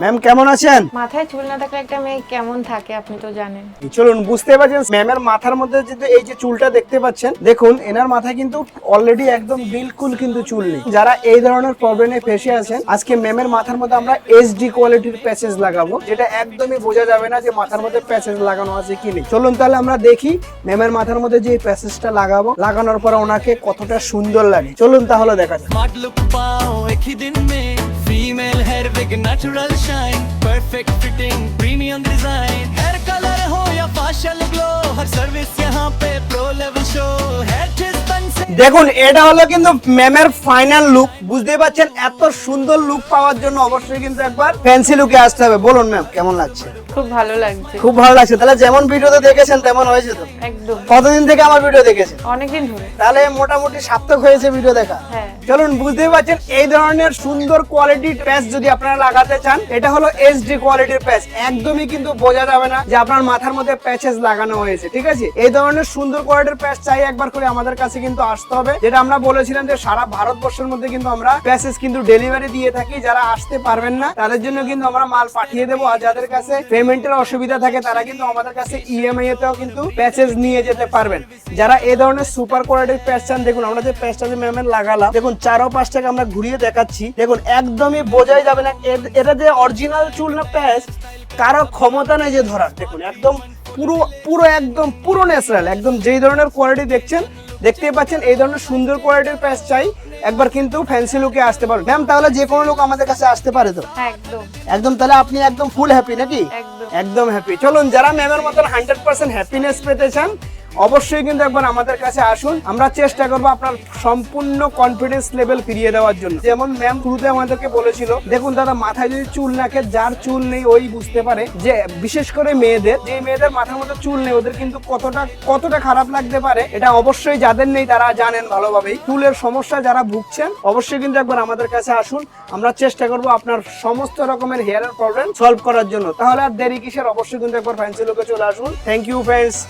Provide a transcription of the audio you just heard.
Ma'am কেমন আছেন? মাথায় চুল না থাকলে একটা মেয়ে কেমন থাকে আপনি তো জানেন। চলুন বুঝতে পারছেন ম্যামের মাথার মধ্যে যে এই যে চুলটা দেখতে পাচ্ছেন, দেখুন এনার মাথায় কিন্তু অলরেডি একদম বিলকুল কিন্তু চুল নেই। যারা এই ধরনের প্রবলেমে ফেসে আছেন, আজকে ম্যামের মাথার মধ্যে আমরা এইচডি কোয়ালিটির প্যাচেস লাগাবো, যেটা একদমই বোঝা যাবে না যে মাথার মধ্যে প্যাচেস লাগানো আছে কি নেই। চলুন তাহলে আমরা দেখি ম্যামের মাথার মধ্যে যে প্যাচেসটা লাগাবো, লাগানোর পর ওনাকে কতটা সুন্দর লাগে। চলুন তাহলে দেখা যাক। स्मार्ट लुक पाओ एक ही दिन में female hair wig natural shine perfect fitting premium design hair colour हो या फेशियल ग्लो हर सर्विस यहाँ पे pro level show hair treatment से দেখুন এটা হলো কিন্তু ম্যামের ফাইনাল লুক। বুঝতে পারছেন এত সুন্দর লুক পাওয়ার জন্য অবশ্যই কিন্তু একবার ফ্যান্সি লুকে আসতে হবে। বলুন ম্যাম কেমন লাগছে? খুব ভালো লাগছে। খুব ভালো লাগছে। তাহলে যেমন ভিডিওতে দেখেছেন তেমন হয়েছে তো? একদম কতদিন থেকে আমার ভিডিও দেখেছেন? অনেকদিন ধরে। তাহলে মোটামুটি সার্থক হয়েছে ভিডিও দেখা। হ্যাঁ। চলুন বুঝতেই পারছেন এই ধরনের সুন্দর কোয়ালিটির প্যাচ যদি আপনারা লাগাতে চান, এটা হলো এইচডি কোয়ালিটির প্যাচ। একদমই কিন্তু বোঝা যাবে না যে আপনার মাথার মধ্যে প্যাচেস লাগানো হয়েছে। ঠিক আছে, এই ধরনের সুন্দর কোয়ালিটির প্যাচ চাই একবার করে আমাদের কাছে কিন্তু আসতে হবে। যেটা আমরা বলেছিলাম যে সারা ভারতবর্ষের মধ্যে কিন্তু আমরা প্যাচেস কিন্তু ডেলিভারি দিয়ে থাকি। যারা আসতে পারবেন না তাদের জন্য কিন্তু আমরা মাল পাঠিয়ে দেবো। আর যাদের কাছে পেমেন্টের অসুবিধা থাকে তারা কিন্তু আমাদের কাছে ইএমআই এতেও কিন্তু প্যাচেস নিয়ে যেতে পারবেন। যারা এই ধরনের সুপার কোয়ালিটির প্যাচ চান, দেখুন আমরা যে প্যাচটা যে ম্যামের লাগালাম, দেখুন 4 ও 5 টাকা আমরা ঘুরিয়ে দেখাচ্ছি। দেখুন একদমই বোঝাই যাবে না এটা যে অরিজিনাল চুল না প্যাচ, কারো ক্ষমতা নেই যে ধরার। দেখুন একদম পুরো একদম পুরো ন্যাচারাল, একদম যেই ধরনের কোয়ালিটি দেখছেন দেখতেই পাচ্ছেন এই ধরনের সুন্দর কোয়ালিটির প্যাচ চাই একবার কিন্তু ফ্যান্সি লুকে আসতে পারবেন। ম্যাম তাহলে যে কোনো লোক আমাদের কাছে আসতে পারে তো? একদম একদম। তাহলে আপনি একদম ফুল হ্যাপি নাকি? একদম। একদম হ্যাপি। চলুন যারা ম্যামের মতন 100% হ্যাপিনেস পেতে চান অবশ্যই কিন্তু একবার আমাদের কাছে আসুন। আমরা চেষ্টা করবো আপনার সম্পূর্ণ কনফিডেন্স লেভেল ফিরিয়ে দেওয়ার জন্য। যেমন ম্যাম শুরুতে আমাদেরকে বলেছিল, দেখুন দাদা মাথায় যদি চুল নাকে, যার চুল নেই ওই বুঝতে পারে যে বিশেষ করে মেয়েদের, যে মেয়েদের মাথার মধ্যে চুল নেই ওদের কিন্তু কতটা খারাপ লাগতে পারে। এটা অবশ্যই যাদের নেই তারা জানেন ভালোভাবেই। চুলের সমস্যা যারা ভুগছেন অবশ্যই কিন্তু একবার আমাদের কাছে আসুন। আমরা চেষ্টা করবো আপনার সমস্ত রকমের হেয়ারের প্রবলেম সলভ করার জন্য। তাহলে আর দেরি কিসের, অবশ্যই কিন্তু একবার ফ্যান্সি লুকে চলে আসুন। Thank you friends.